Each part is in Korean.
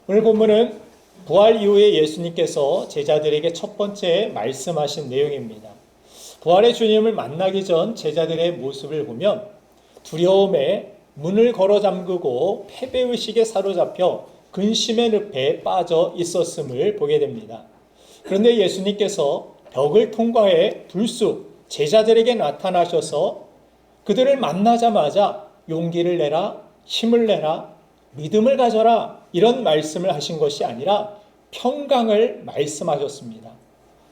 오늘 본문은 부활 이후에 예수님께서 제자들에게 첫 번째 말씀하신 내용입니다. 부활의 주님을 만나기 전 제자들의 모습을 보면 두려움에 문을 걸어 잠그고 패배의식에 사로잡혀 근심의 늪에 빠져 있었음을 보게 됩니다. 그런데 예수님께서 벽을 통과해 불쑥 제자들에게 나타나셔서 그들을 만나자마자 용기를 내라, 힘을 내라, 믿음을 가져라 이런 말씀을 하신 것이 아니라 평강을 말씀하셨습니다.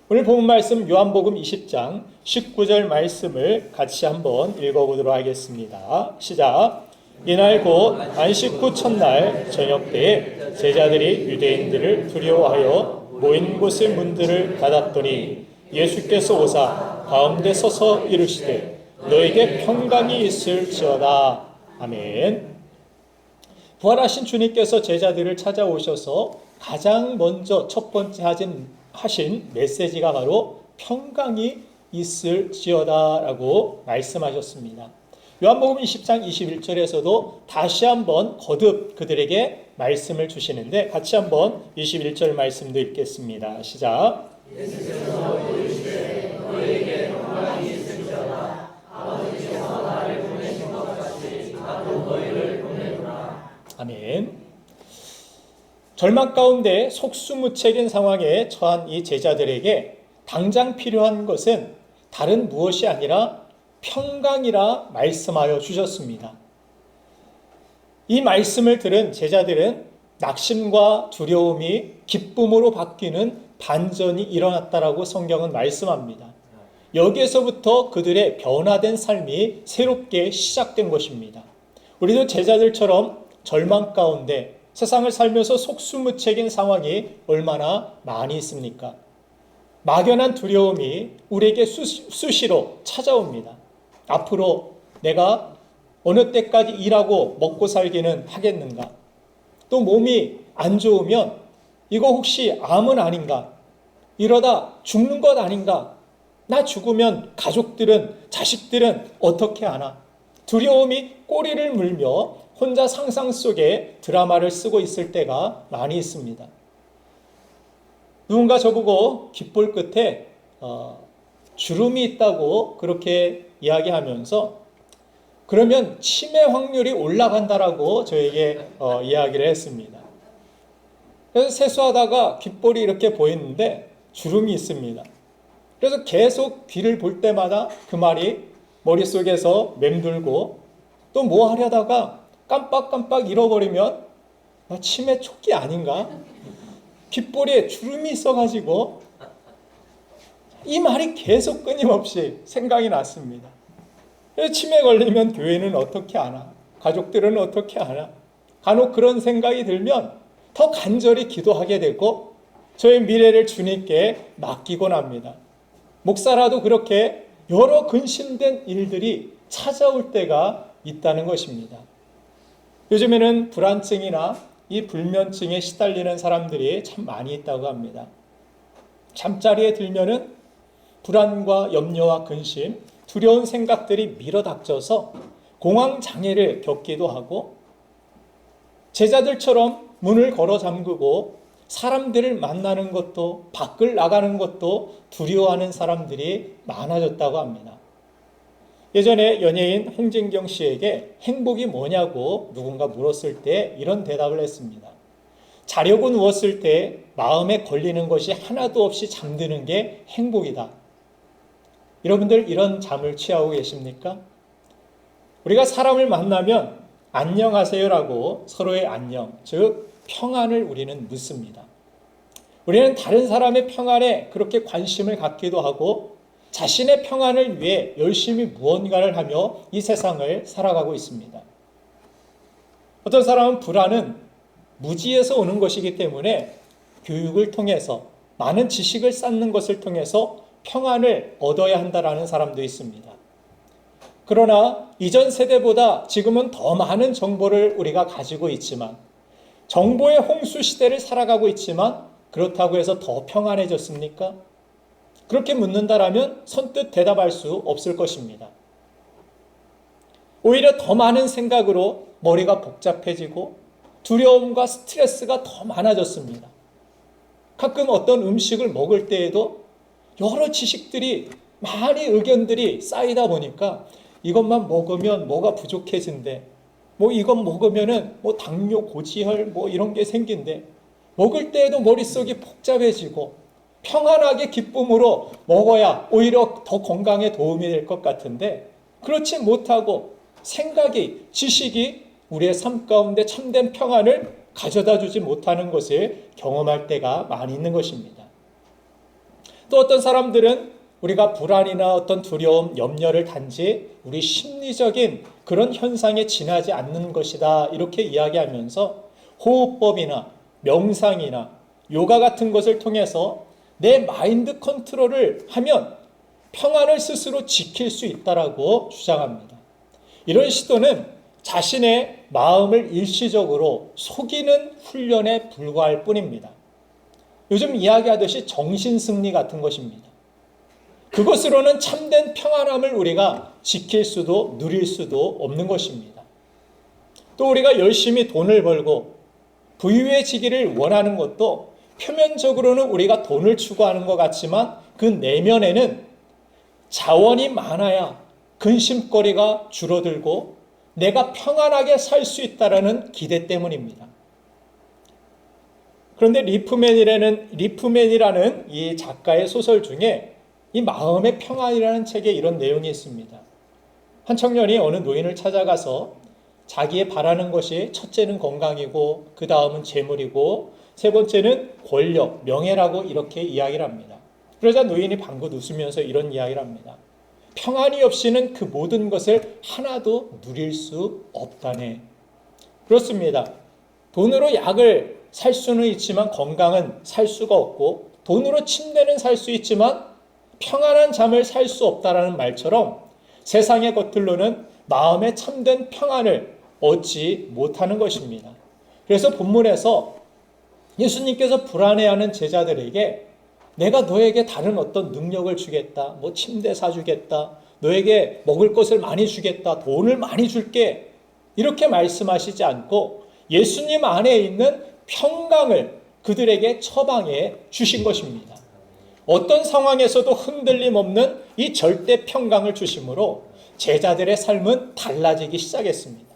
오늘 본 말씀 요한복음 20장 19절 말씀을 같이 한번 읽어보도록 하겠습니다. 시작. 이날 곧 안식 후 첫날 저녁 때에 제자들이 유대인들을 두려워하여 모인 곳의 문들을 닫았더니 예수께서 오사 가운데 서서 이르시되 너에게 평강이 있을지어다. 아멘. 부활하신 주님께서 제자들을 찾아오셔서 가장 먼저 첫 번째 하신 메시지가 바로 평강이 있을지어다 라고 말씀하셨습니다. 요한복음 20장 21절에서도 다시 한번 거듭 그들에게 말씀을 주시는데 같이 한번 21절 말씀도 읽겠습니다. 시작. 예수께서 이르시되 너에게 평강이 있을지어다. 아버지께서 나를 보내신 것 같이 나도 너희를 보내노라. 아멘. 절망 가운데 속수무책인 상황에 처한 이 제자들에게 당장 필요한 것은 다른 무엇이 아니라 평강이라 말씀하여 주셨습니다. 이 말씀을 들은 제자들은 낙심과 두려움이 기쁨으로 바뀌는 반전이 일어났다라고 성경은 말씀합니다. 여기에서부터 그들의 변화된 삶이 새롭게 시작된 것입니다. 우리도 제자들처럼 절망 가운데 세상을 살면서 속수무책인 상황이 얼마나 많이 있습니까? 막연한 두려움이 우리에게 수시로 찾아옵니다. 앞으로 내가 어느 때까지 일하고 먹고 살기는 하겠는가? 또 몸이 안 좋으면 이거 혹시 암은 아닌가? 이러다 죽는 것 아닌가? 나 죽으면 가족들은, 자식들은 어떻게 하나? 두려움이 꼬리를 물며 혼자 상상 속에 드라마를 쓰고 있을 때가 많이 있습니다. 누군가 저보고 귓볼 끝에 주름이 있다고 그렇게 이야기하면서 그러면 치매 확률이 올라간다라고 저에게 이야기를 했습니다. 그래서 세수하다가 귓볼이 이렇게 보이는데 주름이 있습니다. 그래서 계속 귀를 볼 때마다 그 말이 머릿속에서 맴돌고 또 뭐 하려다가 깜빡깜빡 잃어버리면 나 치매 초기 아닌가? 귓볼에 주름이 있어가지고 이 말이 계속 끊임없이 생각이 났습니다. 치매 걸리면 교회는 어떻게 하나? 가족들은 어떻게 하나? 간혹 그런 생각이 들면 더 간절히 기도하게 되고 저의 미래를 주님께 맡기곤 합니다. 목사라도 그렇게 여러 근심된 일들이 찾아올 때가 있다는 것입니다. 요즘에는 불안증이나 이 불면증에 시달리는 사람들이 참 많이 있다고 합니다. 잠자리에 들면은 불안과 염려와 근심, 두려운 생각들이 밀어닥쳐서 공황장애를 겪기도 하고 제자들처럼 문을 걸어 잠그고 사람들을 만나는 것도 밖을 나가는 것도 두려워하는 사람들이 많아졌다고 합니다. 예전에 연예인 홍진경 씨에게 행복이 뭐냐고 누군가 물었을 때 이런 대답을 했습니다. 자려고 누웠을 때 마음에 걸리는 것이 하나도 없이 잠드는 게 행복이다. 여러분들 이런 잠을 취하고 계십니까? 우리가 사람을 만나면 안녕하세요라고 서로의 안녕, 즉 평안을 우리는 묻습니다. 우리는 다른 사람의 평안에 그렇게 관심을 갖기도 하고 자신의 평안을 위해 열심히 무언가를 하며 이 세상을 살아가고 있습니다. 어떤 사람은 불안은 무지에서 오는 것이기 때문에 교육을 통해서 많은 지식을 쌓는 것을 통해서 평안을 얻어야 한다라는 사람도 있습니다. 그러나 이전 세대보다 지금은 더 많은 정보를 우리가 가지고 있지만 정보의 홍수 시대를 살아가고 있지만 그렇다고 해서 더 평안해졌습니까? 그렇게 묻는다라면 선뜻 대답할 수 없을 것입니다. 오히려 더 많은 생각으로 머리가 복잡해지고 두려움과 스트레스가 더 많아졌습니다. 가끔 어떤 음식을 먹을 때에도 여러 지식들이, 많이 의견들이 쌓이다 보니까 이것만 먹으면 뭐가 부족해진대, 뭐 이것 먹으면은 뭐 당뇨, 고지혈 뭐 이런 게 생긴대, 먹을 때에도 머릿속이 복잡해지고 평안하게 기쁨으로 먹어야 오히려 더 건강에 도움이 될 것 같은데, 그렇지 못하고 생각이, 지식이 우리의 삶 가운데 참된 평안을 가져다 주지 못하는 것을 경험할 때가 많이 있는 것입니다. 또 어떤 사람들은 우리가 불안이나 어떤 두려움, 염려를 단지 우리 심리적인 그런 현상에 지나지 않는 것이다, 이렇게 이야기하면서 호흡법이나 명상이나 요가 같은 것을 통해서 내 마인드 컨트롤을 하면 평안을 스스로 지킬 수 있다라고 주장합니다. 이런 시도는 자신의 마음을 일시적으로 속이는 훈련에 불과할 뿐입니다. 요즘 이야기하듯이 정신승리 같은 것입니다. 그것으로는 참된 평안함을 우리가 지킬 수도 누릴 수도 없는 것입니다. 또 우리가 열심히 돈을 벌고 부유해지기를 원하는 것도 표면적으로는 우리가 돈을 추구하는 것 같지만 그 내면에는 자원이 많아야 근심거리가 줄어들고 내가 평안하게 살 수 있다는 기대 때문입니다. 그런데 리프맨이라는 이 작가의 소설 중에 이 마음의 평안이라는 책에 이런 내용이 있습니다. 한 청년이 어느 노인을 찾아가서 자기의 바라는 것이 첫째는 건강이고 그 다음은 재물이고 세 번째는 권력, 명예라고 이렇게 이야기를 합니다. 그러자 노인이 방긋 웃으면서 이런 이야기를 합니다. 평안이 없이는 그 모든 것을 하나도 누릴 수 없다네. 그렇습니다. 돈으로 약을 살 수는 있지만 건강은 살 수가 없고, 돈으로 침대는 살 수 있지만 평안한 잠을 살 수 없다라는 말처럼 세상의 것들로는 마음의 참된 평안을 얻지 못하는 것입니다. 그래서 본문에서 예수님께서 불안해하는 제자들에게 내가 너에게 다른 어떤 능력을 주겠다, 뭐 침대 사주겠다, 너에게 먹을 것을 많이 주겠다, 돈을 많이 줄게, 이렇게 말씀하시지 않고 예수님 안에 있는 평강을 그들에게 처방해 주신 것입니다. 어떤 상황에서도 흔들림 없는 이 절대 평강을 주심으로 제자들의 삶은 달라지기 시작했습니다.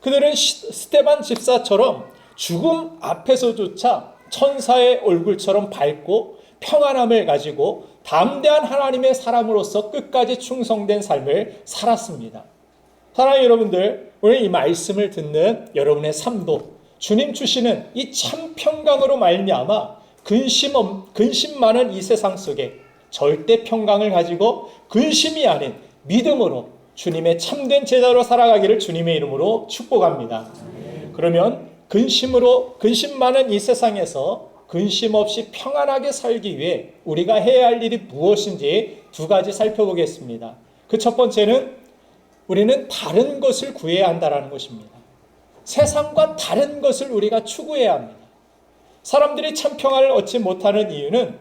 그들은 스데반 집사처럼 죽음 앞에서조차 천사의 얼굴처럼 밝고 평안함을 가지고 담대한 하나님의 사람으로서 끝까지 충성된 삶을 살았습니다. 사랑하는 여러분들, 오늘 이 말씀을 듣는 여러분의 삶도 주님 주시는 이 참 평강으로 말미암아 근심 많은 이 세상 속에 절대 평강을 가지고 근심이 아닌 믿음으로 주님의 참된 제자로 살아가기를 주님의 이름으로 축복합니다. 그러면 근심 많은 이 세상에서 근심 없이 평안하게 살기 위해 우리가 해야 할 일이 무엇인지 두 가지 살펴보겠습니다. 그 첫 번째는 우리는 다른 것을 구해야 한다는 것입니다. 세상과 다른 것을 우리가 추구해야 합니다. 사람들이 참 평안을 얻지 못하는 이유는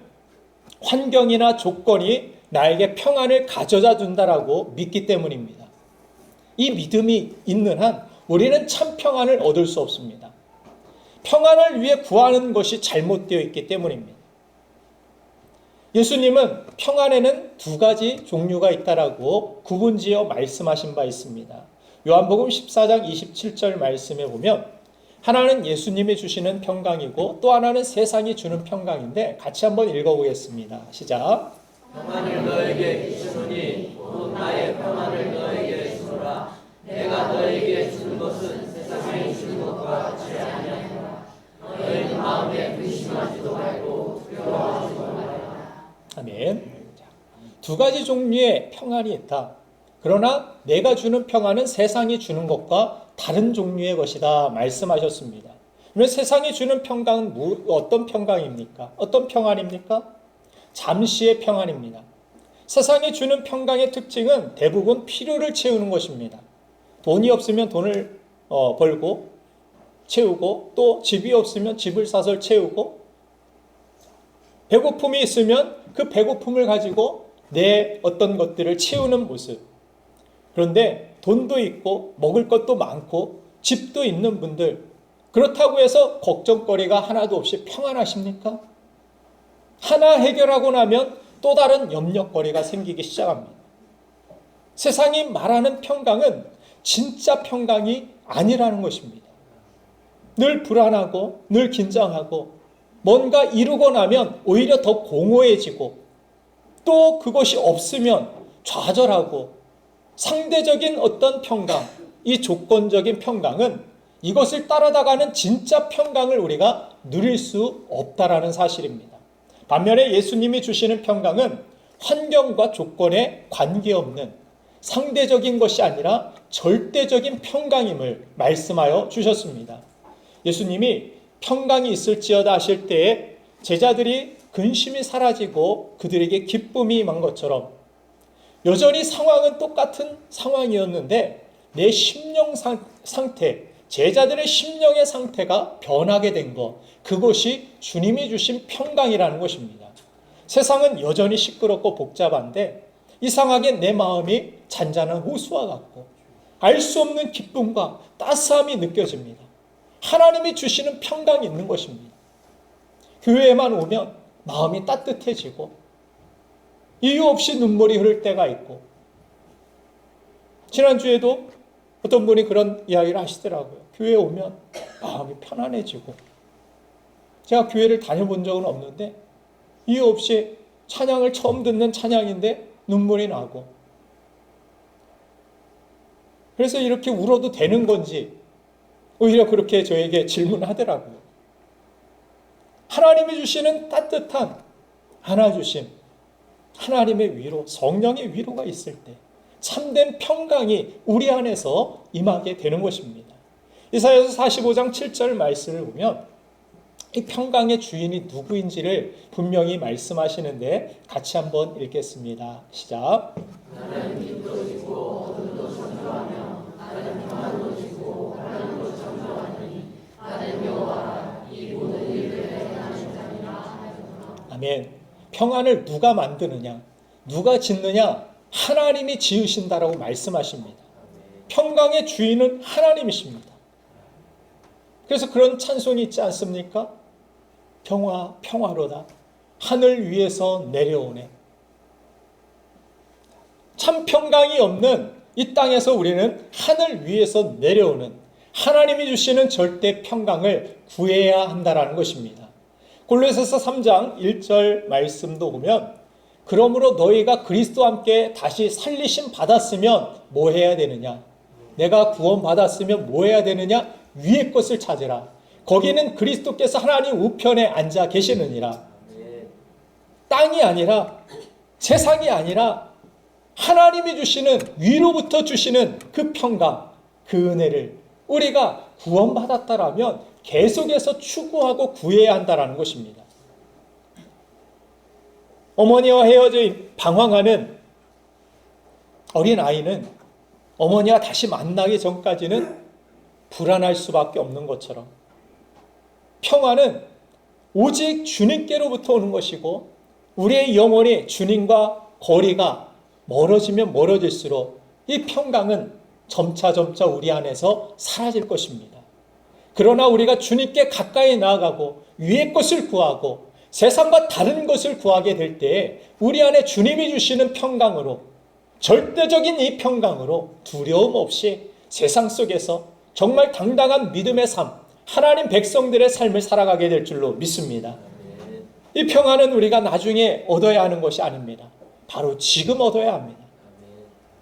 환경이나 조건이 나에게 평안을 가져다 준다라고 믿기 때문입니다. 이 믿음이 있는 한 우리는 참 평안을 얻을 수 없습니다. 평안을 위해 구하는 것이 잘못되어 있기 때문입니다. 예수님은 평안에는 두 가지 종류가 있다라고 구분지어 말씀하신 바 있습니다. 요한복음 14장 27절 말씀에 보면 하나는 예수님이 주시는 평강이고 또 하나는 세상이 주는 평강인데 같이 한번 읽어보겠습니다. 시작. 평안을 너에게 주노니 곧 나의 평안을 너에게 주노라. 내가 너에게 주는 것은 세상이 주는 것과 같지 아니하노라. 너희는 마음에 근심하지도 말고 두려워하지도 말라. 아멘. 두 가지 종류의 평안이 있다. 그러나 내가 주는 평안은 세상이 주는 것과 다른 종류의 것이다 말씀하셨습니다. 그러면 세상이 주는 평강은 어떤 평강입니까? 어떤 평안입니까? 잠시의 평안입니다. 세상이 주는 평강의 특징은 대부분 필요를 채우는 것입니다. 돈이 없으면 돈을 벌고 채우고, 또 집이 없으면 집을 사서 채우고, 배고픔이 있으면 그 배고픔을 가지고 내 어떤 것들을 채우는 모습. 그런데 돈도 있고 먹을 것도 많고 집도 있는 분들, 그렇다고 해서 걱정거리가 하나도 없이 평안하십니까? 하나 해결하고 나면 또 다른 염려거리가 생기기 시작합니다. 세상이 말하는 평강은 진짜 평강이 아니라는 것입니다. 늘 불안하고 늘 긴장하고 뭔가 이루고 나면 오히려 더 공허해지고 또 그것이 없으면 좌절하고 상대적인 어떤 평강, 이 조건적인 평강은 이것을 따라다가는 진짜 평강을 우리가 누릴 수 없다라는 사실입니다. 반면에 예수님이 주시는 평강은 환경과 조건에 관계없는 상대적인 것이 아니라 절대적인 평강임을 말씀하여 주셨습니다. 예수님이 평강이 있을지어다 하실 때에 제자들이 근심이 사라지고 그들에게 기쁨이 임한 것처럼 여전히 상황은 똑같은 상황이었는데 내 심령 상태, 제자들의 심령의 상태가 변하게 된 것, 그것이 주님이 주신 평강이라는 것입니다. 세상은 여전히 시끄럽고 복잡한데 이상하게 내 마음이 잔잔한 호수와 같고 알 수 없는 기쁨과 따스함이 느껴집니다. 하나님이 주시는 평강이 있는 것입니다. 교회에만 오면 마음이 따뜻해지고 이유 없이 눈물이 흐를 때가 있고, 지난주에도 어떤 분이 그런 이야기를 하시더라고요. 교회에 오면 마음이 편안해지고, 제가 교회를 다녀본 적은 없는데 이유 없이 찬양을 처음 듣는 찬양인데 눈물이 나고, 그래서 이렇게 울어도 되는 건지 오히려 그렇게 저에게 질문하더라고요. 하나님이 주시는 따뜻한 안아주심, 하나님의 위로, 성령의 위로가 있을 때 참된 평강이 우리 안에서 임하게 되는 것입니다. 이사야서 45장 7절 말씀을 보면 이 평강의 주인이 누구인지를 분명히 말씀하시는데 같이 한번 읽겠습니다. 시작. 나는 기뻐지고 어둠도 창조하며 나는 평안도 지고 하나님도 창조하니 나는 여호와라 이 모든 일을 행하는 자니라. 아멘. 평안을 누가 만드느냐, 누가 짓느냐, 하나님이 지으신다라고 말씀하십니다. 평강의 주인은 하나님이십니다. 그래서 그런 찬송이 있지 않습니까? 평화, 평화로다. 하늘 위에서 내려오네. 참 평강이 없는 이 땅에서 우리는 하늘 위에서 내려오는 하나님이 주시는 절대 평강을 구해야 한다는 것입니다. 골로새서 3장 1절 말씀도 보면 그러므로 너희가 그리스도와 함께 다시 살리심 받았으면 뭐 해야 되느냐? 내가 구원 받았으면 뭐 해야 되느냐? 위의 것을 찾으라. 거기는 그리스도께서 하나님 우편에 앉아 계시느니라. 땅이 아니라, 세상이 아니라 하나님이 주시는, 위로부터 주시는 그 평강, 그 은혜를 우리가 구원받았다라면 계속해서 추구하고 구해야 한다는 것입니다. 어머니와 헤어져 방황하는 어린아이는 어머니와 다시 만나기 전까지는 불안할 수밖에 없는 것처럼 평안은 오직 주님께로부터 오는 것이고, 우리의 영혼이 주님과 거리가 멀어지면 멀어질수록 이 평강은 점차 우리 안에서 사라질 것입니다. 그러나 우리가 주님께 가까이 나아가고 위의 것을 구하고 세상과 다른 것을 구하게 될 때에 우리 안에 주님이 주시는 평강으로, 절대적인 이 평강으로 두려움 없이 세상 속에서 정말 당당한 믿음의 삶, 하나님 백성들의 삶을 살아가게 될 줄로 믿습니다. 이 평안은 우리가 나중에 얻어야 하는 것이 아닙니다. 바로 지금 얻어야 합니다.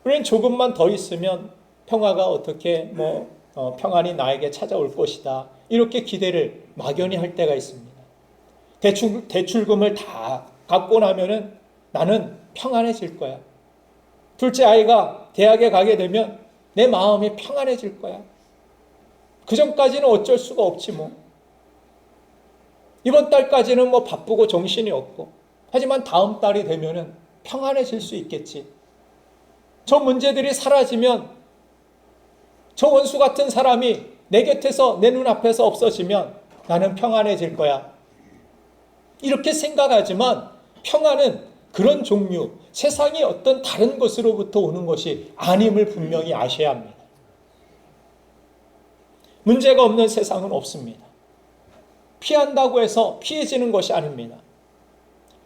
우리는 조금만 더 있으면 평화가 어떻게 평안이 나에게 찾아올 것이다, 이렇게 기대를 막연히 할 때가 있습니다. 대출금을 다 갚고 나면은 나는 평안해질 거야. 둘째 아이가 대학에 가게 되면 내 마음이 평안해질 거야. 그 전까지는 어쩔 수가 없지 뭐. 이번 달까지는 바쁘고 정신이 없고, 하지만 다음 달이 되면은 평안해질 수 있겠지. 저 문제들이 사라지면, 저 원수 같은 사람이 내 곁에서, 내 눈앞에서 없어지면 나는 평안해질 거야. 이렇게 생각하지만 평안은 그런 종류, 세상의 어떤 다른 것으로부터 오는 것이 아님을 분명히 아셔야 합니다. 문제가 없는 세상은 없습니다. 피한다고 해서 피해지는 것이 아닙니다.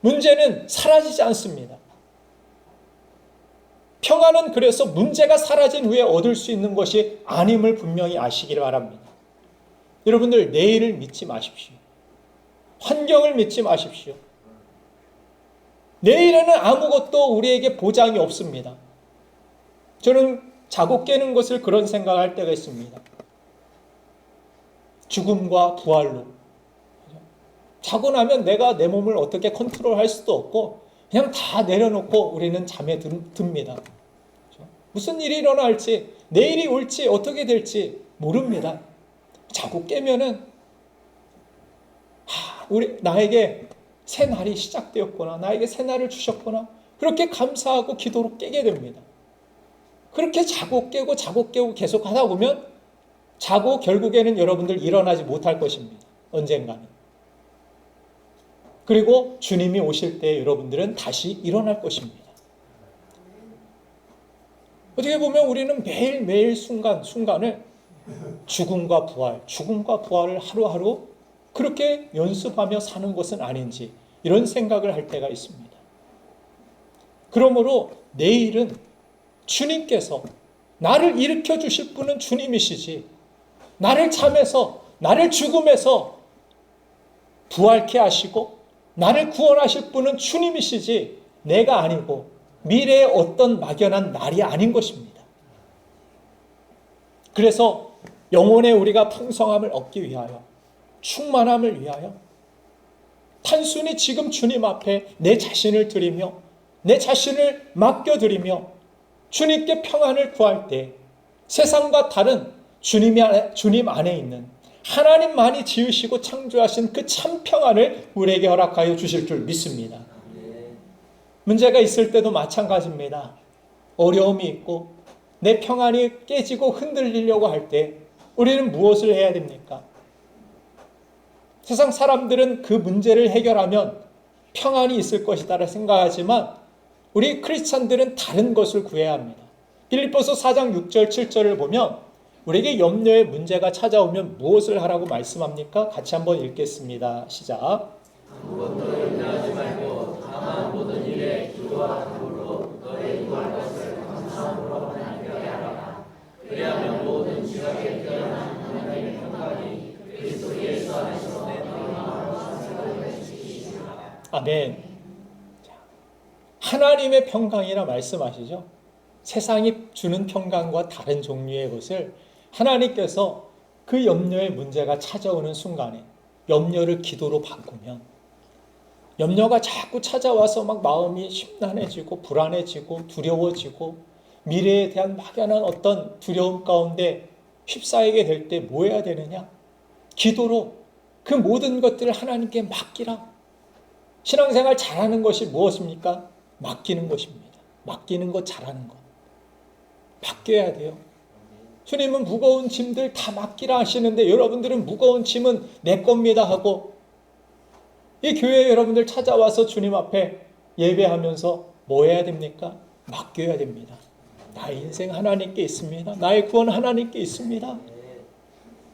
문제는 사라지지 않습니다. 평안은 그래서 문제가 사라진 후에 얻을 수 있는 것이 아님을 분명히 아시기를 바랍니다. 여러분들, 내일을 믿지 마십시오. 환경을 믿지 마십시오. 내일에는 아무것도 우리에게 보장이 없습니다. 저는 자고 깨는 것을 그런 생각할 때가 있습니다. 죽음과 부활로. 자고 나면 내가 내 몸을 어떻게 컨트롤할 수도 없고 그냥 다 내려놓고 우리는 잠에 듭니다. 무슨 일이 일어날지, 내일이 올지 어떻게 될지 모릅니다. 자고 깨면은 나에게 새 날이 시작되었구나, 나에게 새 날을 주셨구나, 그렇게 감사하고 기도로 깨게 됩니다. 그렇게 자고 깨고 계속 하다 보면 자고 결국에는 여러분들 일어나지 못할 것입니다. 언젠가는. 그리고 주님이 오실 때 여러분들은 다시 일어날 것입니다. 어떻게 보면 우리는 매일매일 순간을 죽음과 부활을 하루하루 그렇게 연습하며 사는 것은 아닌지 이런 생각을 할 때가 있습니다. 그러므로 내일은 주님께서 나를 일으켜 주실 분은 주님이시지, 나를 잠에서, 나를 죽음에서 부활케 하시고 나를 구원하실 분은 주님이시지 내가 아니고 미래의 어떤 막연한 날이 아닌 것입니다. 그래서 영혼의 우리가 풍성함을 얻기 위하여, 충만함을 위하여 단순히 지금 주님 앞에 내 자신을 드리며 내 자신을 맡겨드리며 주님께 평안을 구할 때 세상과 다른 주님 안에 있는 하나님만이 지으시고 창조하신 그 참 평안을 우리에게 허락하여 주실 줄 믿습니다. 문제가 있을 때도 마찬가지입니다. 어려움이 있고 내 평안이 깨지고 흔들리려고 할 때 우리는 무엇을 해야 됩니까? 세상 사람들은 그 문제를 해결하면 평안이 있을 것이다 생각하지만 우리 크리스찬들은 다른 것을 구해야 합니다. 빌립보서 4장 6절 7절을 보면 우리에게 염려의 문제가 찾아오면 무엇을 하라고 말씀합니까? 같이 한번 읽겠습니다. 시작. 아무것도 염려하지 말고 다만 모든 일에 기도와 간구로 너의 구할 것을 감사함으로 하나님께 아뢰라. 그리하면 모든 지각에 뛰어난 하나님의 평강이 그리스도 예수 안에서 내 마음으로 상생하게 지키시리라. 아멘. 하나님의 평강이라 말씀하시죠. 세상이 주는 평강과 다른 종류의 것을 하나님께서 그 염려의 문제가 찾아오는 순간에 염려를 기도로 바꾸면 염려가 자꾸 찾아와서 막 마음이 심란해지고 불안해지고 두려워지고 미래에 대한 막연한 어떤 두려움 가운데 휩싸이게 될 때 뭐 해야 되느냐? 기도로 그 모든 것들을 하나님께 맡기라. 신앙생활 잘하는 것이 무엇입니까? 맡기는 것입니다. 맡기는 것 잘하는 것. 맡겨야 돼요. 주님은 무거운 짐들 다 맡기라 하시는데 여러분들은 무거운 짐은 내 겁니다 하고 이 교회 여러분들 찾아와서 주님 앞에 예배하면서 뭐 해야 됩니까? 맡겨야 됩니다. 나의 인생 하나님께 있습니다. 나의 구원 하나님께 있습니다.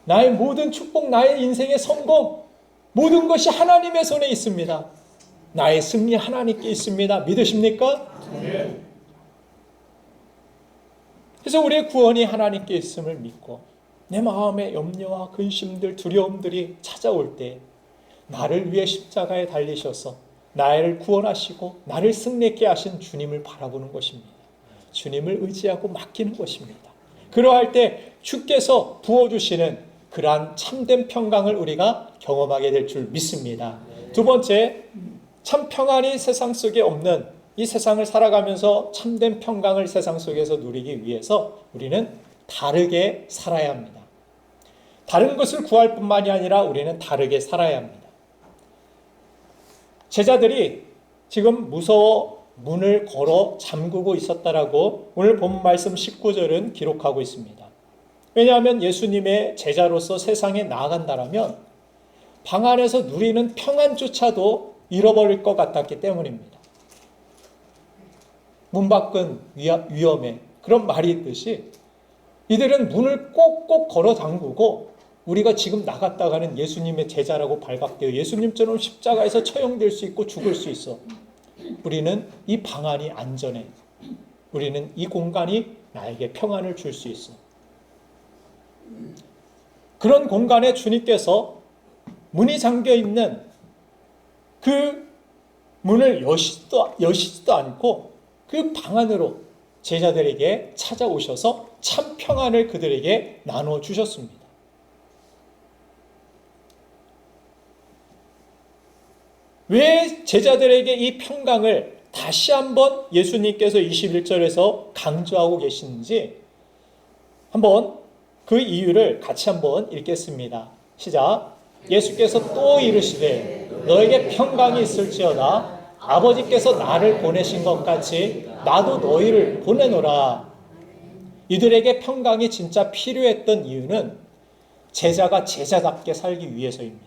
나의 모든 축복, 나의 인생의 성공, 모든 것이 하나님의 손에 있습니다. 나의 승리 하나님께 있습니다. 믿으십니까? 네. 그래서 우리의 구원이 하나님께 있음을 믿고 내 마음의 염려와 근심들, 두려움들이 찾아올 때 나를 위해 십자가에 달리셔서 나를 구원하시고 나를 승리케 하신 주님을 바라보는 것입니다. 주님을 의지하고 맡기는 것입니다. 그러할 때 주께서 부어주시는 그러한 참된 평강을 우리가 경험하게 될 줄 믿습니다. 두 번째, 참 평안이 세상 속에 없는 이 세상을 살아가면서 참된 평강을 세상 속에서 누리기 위해서 우리는 다르게 살아야 합니다. 다른 것을 구할 뿐만이 아니라 우리는 다르게 살아야 합니다. 제자들이 지금 무서워 문을 걸어 잠그고 있었다라고 오늘 본 말씀 19절은 기록하고 있습니다. 왜냐하면 예수님의 제자로서 세상에 나아간다라면 방 안에서 누리는 평안조차도 잃어버릴 것 같았기 때문입니다. 문 밖은 위험해. 그런 말이 있듯이 이들은 문을 꼭꼭 걸어 잠그고 우리가 지금 나갔다가는 예수님의 제자라고 발각되어 예수님처럼 십자가에서 처형될 수 있고 죽을 수 있어. 우리는 이 방안이 안전해. 우리는 이 공간이 나에게 평안을 줄 수 있어. 그런 공간에 주님께서 문이 잠겨 있는 그 문을 여시지도 않고 그 방 안으로 제자들에게 찾아오셔서 참 평안을 그들에게 나눠 주셨습니다. 왜 제자들에게 이 평강을 다시 한번 예수님께서 21절에서 강조하고 계시는지 한번 그 이유를 같이 한번 읽겠습니다. 시작. 예수께서 또 이르시되 너에게 평강이 있을지어다. 아버지께서 나를 보내신 것 같이 나도 너희를 보내노라. 이들에게 평강이 진짜 필요했던 이유는 제자가 제자답게 살기 위해서입니다.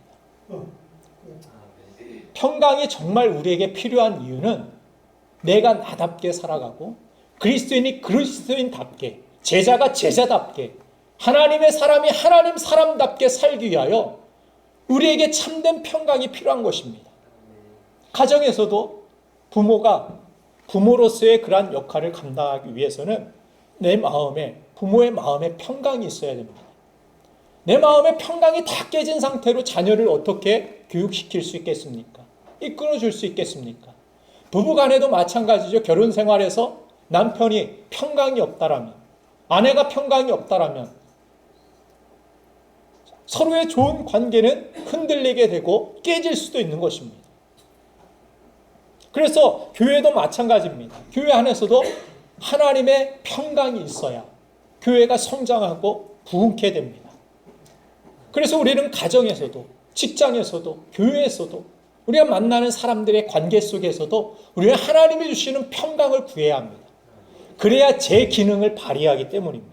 평강이 정말 우리에게 필요한 이유는 내가 나답게 살아가고 그리스도인이 그리스도인답게 제자가 제자답게 하나님의 사람이 하나님 사람답게 살기 위하여 우리에게 참된 평강이 필요한 것입니다. 가정에서도 부모가 부모로서의 그러한 역할을 감당하기 위해서는 내 마음에 부모의 마음에 평강이 있어야 됩니다. 내 마음에 평강이 다 깨진 상태로 자녀를 어떻게 교육시킬 수 있겠습니까? 이끌어줄 수 있겠습니까? 부부간에도 마찬가지죠. 결혼 생활에서 남편이 평강이 없다라면, 아내가 평강이 없다라면 서로의 좋은 관계는 흔들리게 되고 깨질 수도 있는 것입니다. 그래서 교회도 마찬가지입니다. 교회 안에서도 하나님의 평강이 있어야 교회가 성장하고 부흥케 됩니다. 그래서 우리는 가정에서도 직장에서도 교회에서도 우리가 만나는 사람들의 관계 속에서도 우리는 하나님이 주시는 평강을 구해야 합니다. 그래야 제 기능을 발휘하기 때문입니다.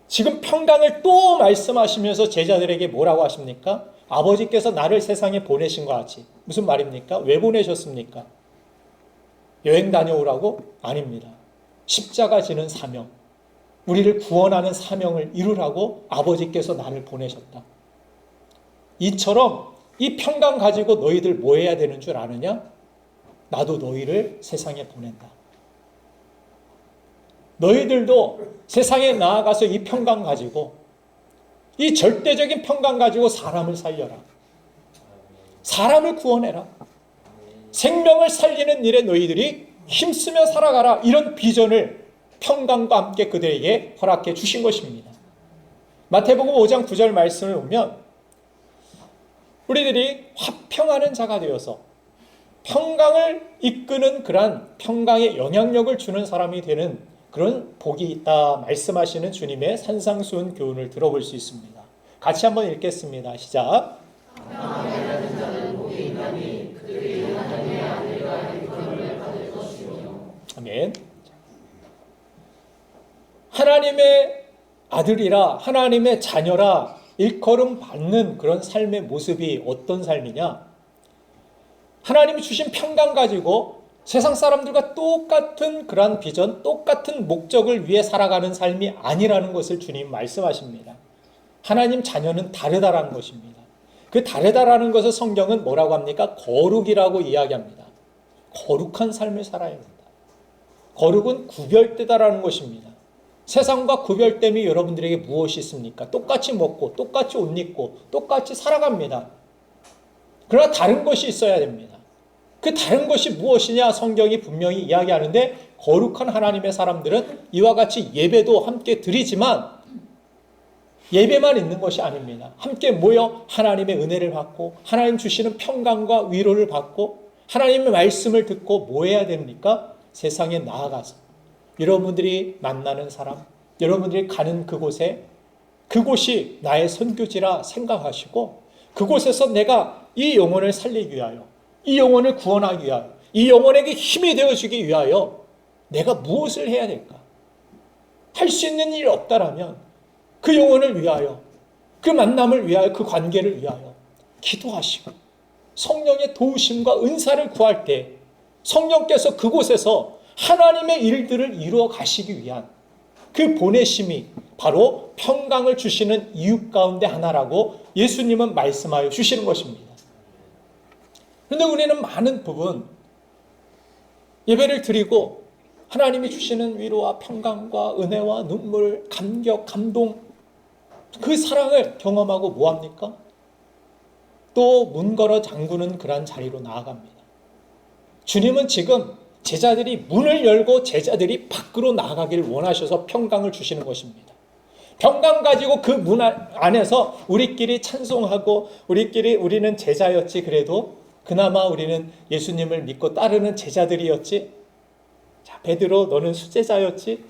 지금 평강을 또 말씀하시면서 제자들에게 뭐라고 하십니까? 아버지께서 나를 세상에 보내신 것 같이. 무슨 말입니까? 왜 보내셨습니까? 여행 다녀오라고? 아닙니다. 십자가 지는 사명, 우리를 구원하는 사명을 이루라고 아버지께서 나를 보내셨다. 이처럼 이 평강 가지고 너희들 뭐 해야 되는 줄 아느냐? 나도 너희를 세상에 보낸다. 너희들도 세상에 나아가서 이 평강 가지고, 이 절대적인 평강 가지고 사람을 살려라. 사람을 구원해라. 생명을 살리는 일에 너희들이 힘쓰며 살아가라. 이런 비전을 평강과 함께 그들에게 허락해 주신 것입니다. 마태복음 5장 9절 말씀을 보면 우리들이 화평하는 자가 되어서 평강을 이끄는 그러한 평강의 영향력을 주는 사람이 되는 그런 복이 있다 말씀하시는 주님의 산상수훈 교훈을 들어볼 수 있습니다. 같이 한번 읽겠습니다. 시작. 아멘. 하나님의 아들이라 하나님의 자녀라 일컬음 받는 그런 삶의 모습이 어떤 삶이냐? 하나님이 주신 평강 가지고 세상 사람들과 똑같은 그러한 비전, 똑같은 목적을 위해 살아가는 삶이 아니라는 것을 주님 말씀하십니다. 하나님 자녀는 다르다라는 것입니다. 그 다르다라는 것을 성경은 뭐라고 합니까? 거룩이라고 이야기합니다. 거룩한 삶을 살아야 된다. 거룩은 구별되다라는 것입니다. 세상과 구별됨이 여러분들에게 무엇이 있습니까? 똑같이 먹고 똑같이 옷 입고 똑같이 살아갑니다. 그러나 다른 것이 있어야 됩니다. 그 다른 것이 무엇이냐? 성경이 분명히 이야기하는데 거룩한 하나님의 사람들은 이와 같이 예배도 함께 드리지만 예배만 있는 것이 아닙니다. 함께 모여 하나님의 은혜를 받고 하나님 주시는 평강과 위로를 받고 하나님의 말씀을 듣고 뭐 해야 됩니까? 세상에 나아가서 여러분들이 만나는 사람, 여러분들이 가는 그곳에 그곳이 나의 선교지라 생각하시고 그곳에서 내가 이 영혼을 살리기 위하여 이 영혼을 구원하기 위하여 이 영혼에게 힘이 되어주기 위하여 내가 무엇을 해야 될까? 할 수 있는 일이 없다라면 그 영혼을 위하여 그 만남을 위하여 그 관계를 위하여 기도하시고 성령의 도우심과 은사를 구할 때 성령께서 그곳에서 하나님의 일들을 이루어 가시기 위한 그 보내심이 바로 평강을 주시는 이유 가운데 하나라고 예수님은 말씀하여 주시는 것입니다. 그런데 우리는 많은 부분 예배를 드리고 하나님이 주시는 위로와 평강과 은혜와 눈물, 감격, 감동, 그 사랑을 경험하고 뭐합니까? 또 문 걸어 잠그는 그런 자리로 나아갑니다. 주님은 지금 제자들이 문을 열고 제자들이 밖으로 나가기를 원하셔서 평강을 주시는 것입니다. 평강 가지고 그 문 안에서 우리끼리 찬송하고 우리는 제자였지, 그래도 그나마 우리는 예수님을 믿고 따르는 제자들이었지. 자, 베드로 너는 수제자였지.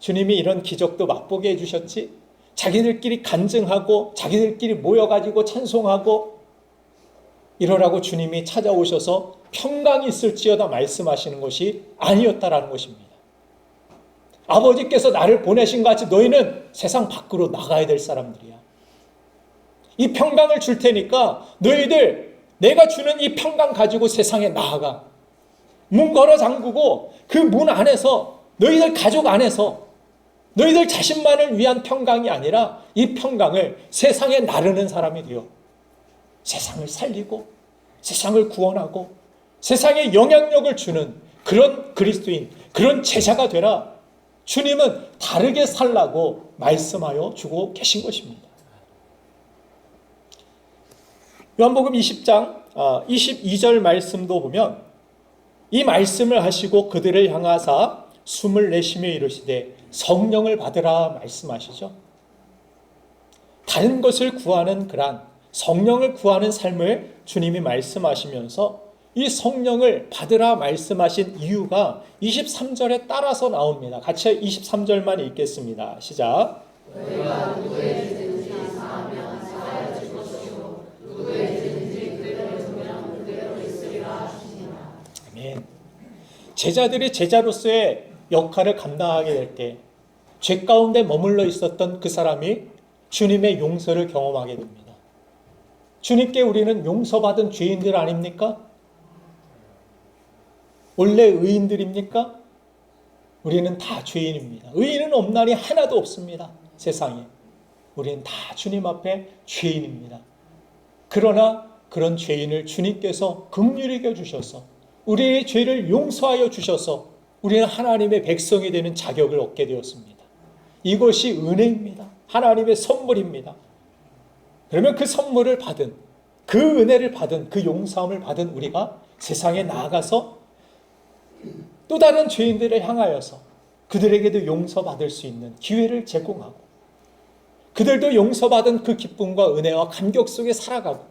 주님이 이런 기적도 맛보게 해주셨지. 자기들끼리 간증하고 자기들끼리 모여가지고 찬송하고 이러라고 주님이 찾아오셔서 평강이 있을지어다 말씀하시는 것이 아니었다라는 것입니다. 아버지께서 나를 보내신 것 같이 너희는 세상 밖으로 나가야 될 사람들이야. 이 평강을 줄 테니까 너희들 내가 주는 이 평강 가지고 세상에 나아가. 문 걸어 잠그고 그 문 안에서 너희들 가족 안에서 너희들 자신만을 위한 평강이 아니라 이 평강을 세상에 나르는 사람이 되어 세상을 살리고 세상을 구원하고 세상에 영향력을 주는 그런 그리스도인, 그런 제자가 되라. 주님은 다르게 살라고 말씀하여 주고 계신 것입니다. 요한복음 20장 22절 말씀도 보면 이 말씀을 하시고 그들을 향하사 숨을 내쉬며 이르시되 성령을 받으라 말씀하시죠. 다른 것을 구하는 그런 성령을 구하는 삶을 주님이 말씀하시면서 이 성령을 받으라 말씀하신 이유가 23절에 따라서 나옵니다. 같이 23절만 읽겠습니다. 시작. 너희가 누구에게든지 사하면 사하여 줄 것이요 누구에게든지 그대로 주면 그대로 있으리라 하시니라. 아멘. 제자들이 제자로서의 역할을 감당하게 될 때 죄 가운데 머물러 있었던 그 사람이 주님의 용서를 경험하게 됩니다. 주님께 우리는 용서받은 죄인들 아닙니까? 원래 의인들입니까? 우리는 다 죄인입니다. 의인은 없나니 하나도 없습니다. 세상에. 우리는 다 주님 앞에 죄인입니다. 그러나 그런 죄인을 주님께서 긍휼히 여겨주셔서 우리의 죄를 용서하여 주셔서 우리는 하나님의 백성이 되는 자격을 얻게 되었습니다. 이것이 은혜입니다. 하나님의 선물입니다. 그러면 그 선물을 받은, 그 은혜를 받은, 그 용서함을 받은 우리가 세상에 나아가서 또 다른 죄인들을 향하여서 그들에게도 용서받을 수 있는 기회를 제공하고 그들도 용서받은 그 기쁨과 은혜와 감격 속에 살아가고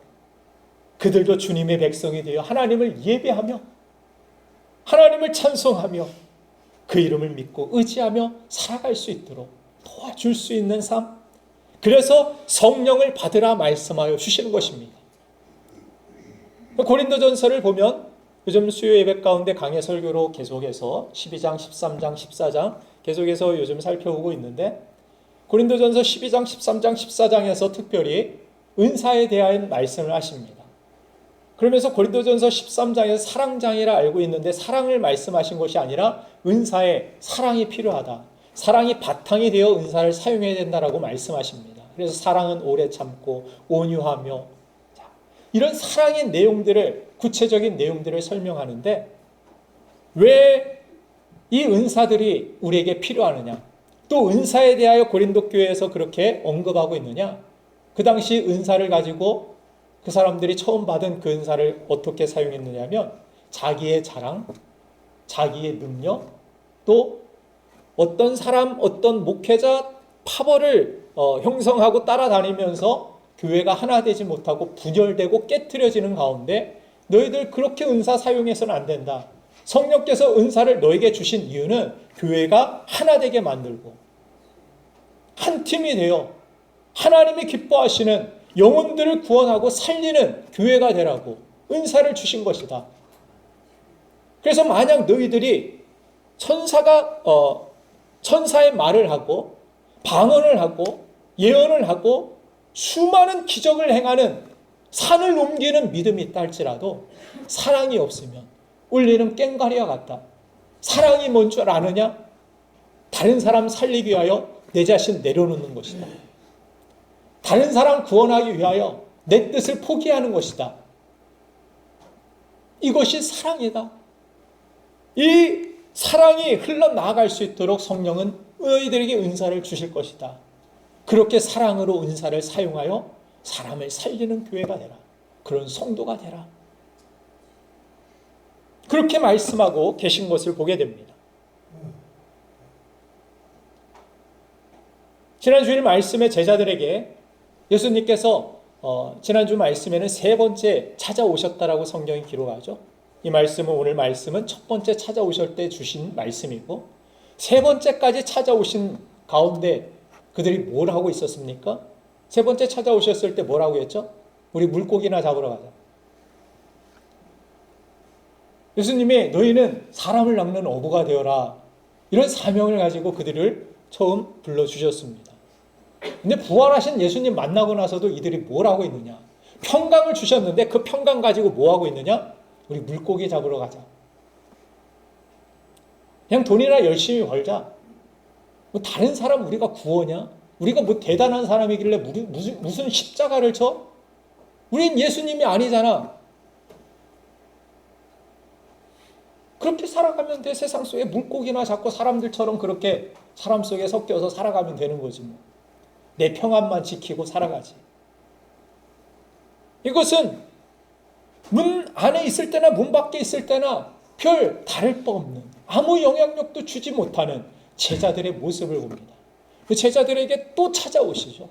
그들도 주님의 백성이 되어 하나님을 예배하며 하나님을 찬송하며 그 이름을 믿고 의지하며 살아갈 수 있도록 도와줄 수 있는 삶, 그래서 성령을 받으라 말씀하여 주시는 것입니다. 고린도전서를 보면 요즘 수요 예배 가운데 강해 설교로 계속해서 12장, 13장, 14장 계속해서 요즘 살펴보고 있는데 고린도전서 12장, 13장, 14장에서 특별히 은사에 대한 말씀을 하십니다. 그러면서 고린도전서 13장에서 사랑장이라 알고 있는데 사랑을 말씀하신 것이 아니라 은사에 사랑이 필요하다. 사랑이 바탕이 되어 은사를 사용해야 된다라고 말씀하십니다. 그래서 사랑은 오래 참고 온유하며 이런 사랑의 내용들을 구체적인 내용들을 설명하는데 왜 이 은사들이 우리에게 필요하느냐? 또 은사에 대하여 고린도 교회에서 그렇게 언급하고 있느냐? 그 당시 은사를 가지고 그 사람들이 처음 받은 그 은사를 어떻게 사용했느냐면 자기의 자랑, 자기의 능력, 또 어떤 사람, 어떤 목회자 파벌을 형성하고 따라다니면서 교회가 하나 되지 못하고 분열되고 깨트려지는 가운데 너희들 그렇게 은사 사용해서는 안 된다. 성령께서 은사를 너에게 주신 이유는 교회가 하나 되게 만들고 한 팀이 되어 하나님이 기뻐하시는 영혼들을 구원하고 살리는 교회가 되라고 은사를 주신 것이다. 그래서 만약 너희들이 천사의 말을 하고 방언을 하고 예언을 하고 수많은 기적을 행하는 산을 옮기는 믿음이 있다 할지라도 사랑이 없으면 울리는 꽹과리와 같다. 사랑이 뭔 줄 아느냐? 다른 사람 살리기 위하여 내 자신 내려놓는 것이다. 다른 사람 구원하기 위하여 내 뜻을 포기하는 것이다. 이것이 사랑이다. 이 사랑이 흘러나갈 수 있도록 성령은 너희들에게 은사를 주실 것이다. 그렇게 사랑으로 은사를 사용하여 사람을 살리는 교회가 되라. 그런 성도가 되라. 그렇게 말씀하고 계신 것을 보게 됩니다. 지난주일 말씀에 제자들에게 예수님께서 지난주 말씀에는 세 번째 찾아오셨다라고 성경이 기록하죠. 이 말씀은 오늘 말씀은 첫 번째 찾아오실 때 주신 말씀이고 세 번째까지 찾아오신 가운데 그들이 뭘 하고 있었습니까? 세 번째 찾아오셨을 때 뭐라고 했죠? 우리 물고기나 잡으러 가자. 예수님이 너희는 사람을 낚는 어부가 되어라. 이런 사명을 가지고 그들을 처음 불러주셨습니다. 근데 부활하신 예수님 만나고 나서도 이들이 뭘 하고 있느냐? 평강을 주셨는데 그 평강 가지고 뭐 하고 있느냐? 우리 물고기 잡으러 가자. 그냥 돈이나 열심히 벌자. 뭐 다른 사람 우리가 구원이야? 우리가 뭐 대단한 사람이길래 무슨 십자가를 쳐? 우린 예수님이 아니잖아. 그렇게 살아가면 돼. 세상 속에 물고기나 잡고 사람들처럼 그렇게 사람 속에 섞여서 살아가면 되는 거지 뭐. 내 평안만 지키고 살아가지. 이것은 문 안에 있을 때나 문 밖에 있을 때나 별 다를 바 없는 아무 영향력도 주지 못하는 제자들의 모습을 봅니다. 그 제자들에게 또 찾아오시죠.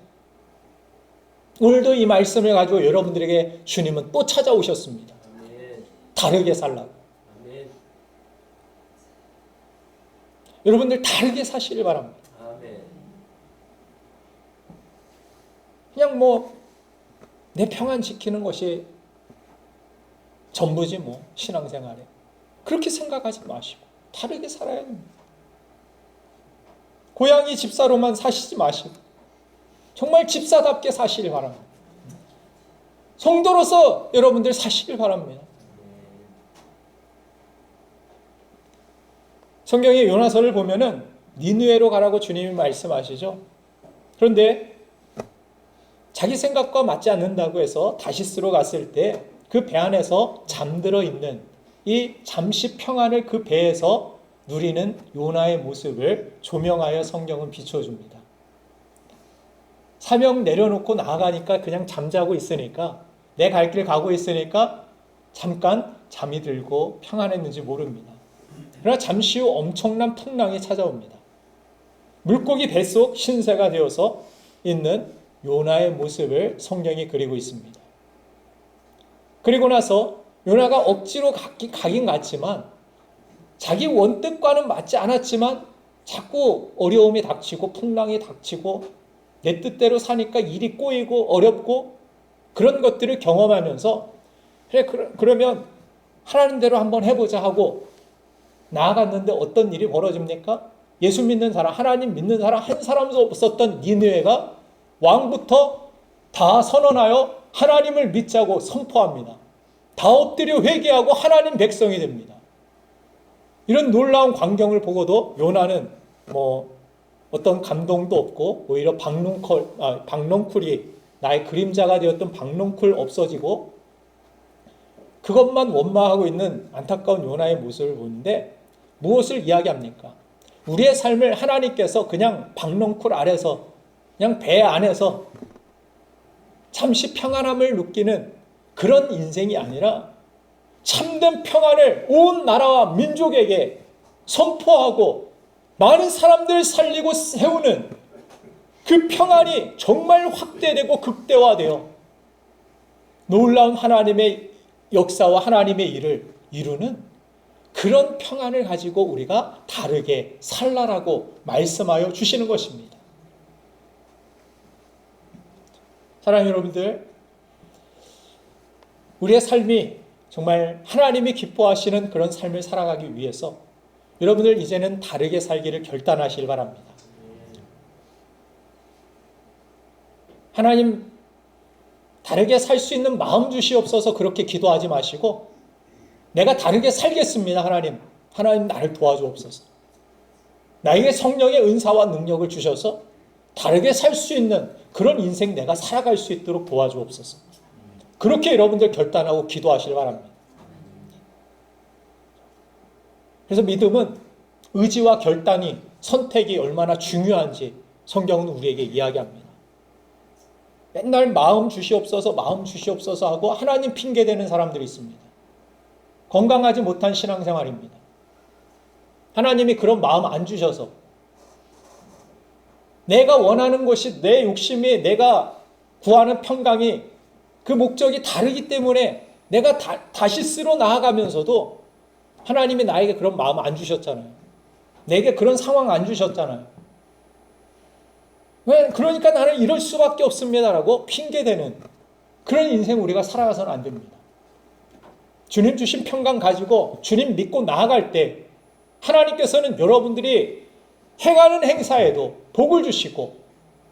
오늘도 이 말씀을 가지고 여러분들에게 주님은 또 찾아오셨습니다. 다르게 살라고. 여러분들 다르게 사시길 바랍니다. 그냥 뭐 내 평안 지키는 것이 전부지 뭐 신앙생활에 그렇게 생각하지 마시고 다르게 살아야 됩니다. 고양이 집사로만 사시지 마시고 정말 집사답게 사시길 바랍니다. 성도로서 여러분들 사시길 바랍니다. 성경의 요나서를 보면은 니느웨로 가라고 주님이 말씀하시죠. 그런데 자기 생각과 맞지 않는다고 해서 다시스로 갔을 때 그 배 안에서 잠들어 있는 이 잠시 평안을 그 배에서 누리는 요나의 모습을 조명하여 성경은 비춰줍니다. 사명 내려놓고 나아가니까 그냥 잠자고 있으니까 내 갈 길 가고 있으니까 잠깐 잠이 들고 평안했는지 모릅니다. 그러나 잠시 후 엄청난 풍랑이 찾아옵니다. 물고기 뱃속 신세가 되어서 있는 요나의 모습을 성경이 그리고 있습니다. 그리고 나서 요나가 억지로 가긴 갔지만 자기 원뜻과는 맞지 않았지만 자꾸 어려움이 닥치고 풍랑이 닥치고 내 뜻대로 사니까 일이 꼬이고 어렵고 그런 것들을 경험하면서 그래 그러면 하라는 대로 한번 해보자 하고 나아갔는데 어떤 일이 벌어집니까? 예수 믿는 사람, 하나님 믿는 사람 한 사람도 없었던 니느웨가 왕부터 다 선언하여 하나님을 믿자고 선포합니다. 다 엎드려 회개하고 하나님 백성이 됩니다. 이런 놀라운 광경을 보고도 요나는 뭐 어떤 감동도 없고 오히려 박농쿨이 나의 그림자가 되었던 박농쿨 없어지고 그것만 원망하고 있는 안타까운 요나의 모습을 보는데 무엇을 이야기합니까? 우리의 삶을 하나님께서 그냥 박농쿨 아래서 그냥 배 안에서 잠시 평안함을 느끼는 그런 인생이 아니라 참된 평안을 온 나라와 민족에게 선포하고 많은 사람들을 살리고 세우는 그 평안이 정말 확대되고 극대화되어 놀라운 하나님의 역사와 하나님의 일을 이루는 그런 평안을 가지고 우리가 다르게 살라라고 말씀하여 주시는 것입니다. 사랑하는 여러분들, 우리의 삶이 정말 하나님이 기뻐하시는 그런 삶을 살아가기 위해서 여러분들 이제는 다르게 살기를 결단하시길 바랍니다. 하나님 다르게 살 수 있는 마음 주시옵소서 그렇게 기도하지 마시고 내가 다르게 살겠습니다. 하나님 나를 도와주옵소서. 나에게 성령의 은사와 능력을 주셔서 다르게 살 수 있는 그런 인생 내가 살아갈 수 있도록 도와주옵소서. 그렇게 여러분들 결단하고 기도하시길 바랍니다. 그래서 믿음은 의지와 결단이, 선택이 얼마나 중요한지 성경은 우리에게 이야기합니다. 맨날 마음 주시옵소서 하고 하나님 핑계대는 사람들이 있습니다. 건강하지 못한 신앙생활입니다. 하나님이 그런 마음 안 주셔서 내가 원하는 것이, 내 욕심이, 내가 구하는 평강이, 그 목적이 다르기 때문에 내가 다시 쓰러 나아가면서도 하나님이 나에게 그런 마음 안 주셨잖아요. 내게 그런 상황 안 주셨잖아요. 왜? 그러니까 나는 이럴 수밖에 없습니다라고 핑계대는 그런 인생 우리가 살아가서는 안 됩니다. 주님 주신 평강 가지고 주님 믿고 나아갈 때 하나님께서는 여러분들이 행하는 행사에도 복을 주시고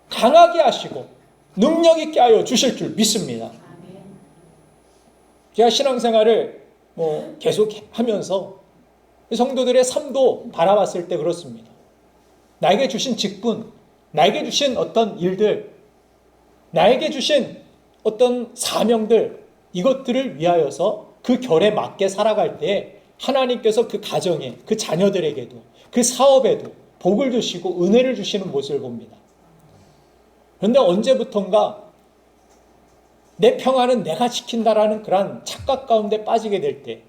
강하게 하시고 능력 있게 하여 주실 줄 믿습니다. 제가 신앙생활을 계속 하면서 성도들의 삶도 바라봤을 때 그렇습니다. 나에게 주신 직분, 나에게 주신 어떤 일들, 나에게 주신 어떤 사명들, 이것들을 위하여서 그 결에 맞게 살아갈 때 하나님께서 그 가정에, 그 자녀들에게도, 그 사업에도 복을 주시고 은혜를 주시는 모습을 봅니다. 그런데 언제부턴가 내 평안은 내가 지킨다라는 그런 착각 가운데 빠지게 될 때,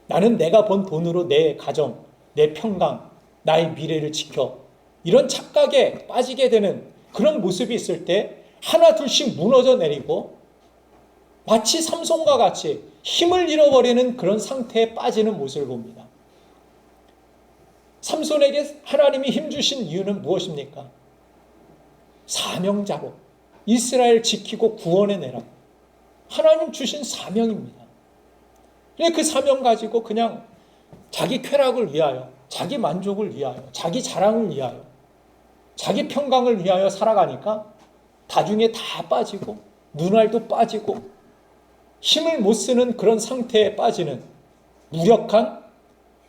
나는 내가 번 돈으로 내 가정, 내 평강, 나의 미래를 지켜, 이런 착각에 빠지게 되는 그런 모습이 있을 때 하나 둘씩 무너져 내리고 마치 삼손과 같이 힘을 잃어버리는 그런 상태에 빠지는 모습을 봅니다. 삼손에게 하나님이 힘 주신 이유는 무엇입니까? 사명자로 이스라엘 지키고 구원해내라. 하나님 주신 사명입니다. 그 사명 가지고 그냥 자기 쾌락을 위하여, 자기 만족을 위하여, 자기 자랑을 위하여, 자기 평강을 위하여 살아가니까 나중에 다 빠지고 눈알도 빠지고 힘을 못 쓰는 그런 상태에 빠지는 무력한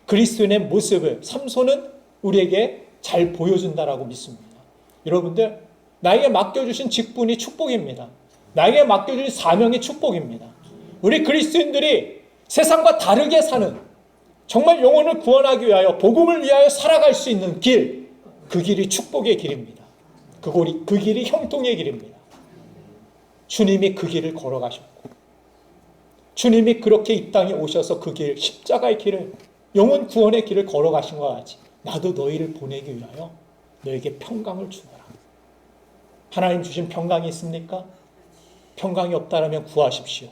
그리스도인의 모습을 삼손은 우리에게 잘 보여준다라고 믿습니다. 여러분들, 나에게 맡겨주신 직분이 축복입니다. 나에게 맡겨주신 사명이 축복입니다. 우리 그리스도인들이 세상과 다르게 사는, 정말 영혼을 구원하기 위하여 복음을 위하여 살아갈 수 있는 길, 그 길이 축복의 길입니다. 그 길이 형통의 길입니다. 주님이 그 길을 걸어가셨고 주님이 그렇게 이 땅에 오셔서 그 길, 십자가의 길을, 영혼 구원의 길을 걸어가신 것 같이 나도 너희를 보내기 위하여 너에게 평강을 주노라. 하나님 주신 평강이 있습니까? 평강이 없다면 구하십시오.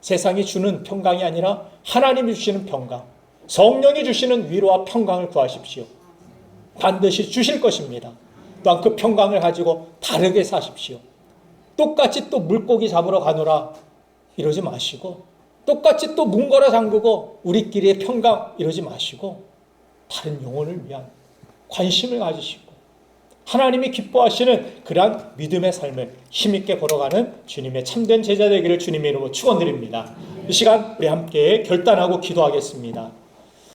세상이 주는 평강이 아니라 하나님이 주시는 평강, 성령이 주시는 위로와 평강을 구하십시오. 반드시 주실 것입니다. 또한 그 평강을 가지고 다르게 사십시오. 똑같이 또 물고기 잡으러 가노라 이러지 마시고, 똑같이 또 문거라 잠그고 우리끼리의 평강 이러지 마시고, 다른 영혼을 위한 관심을 가지시고 하나님이 기뻐하시는 그러한 믿음의 삶을 힘있게 걸어가는 주님의 참된 제자 되기를 주님의 이름으로 축원드립니다. 이 시간 우리 함께 결단하고 기도하겠습니다.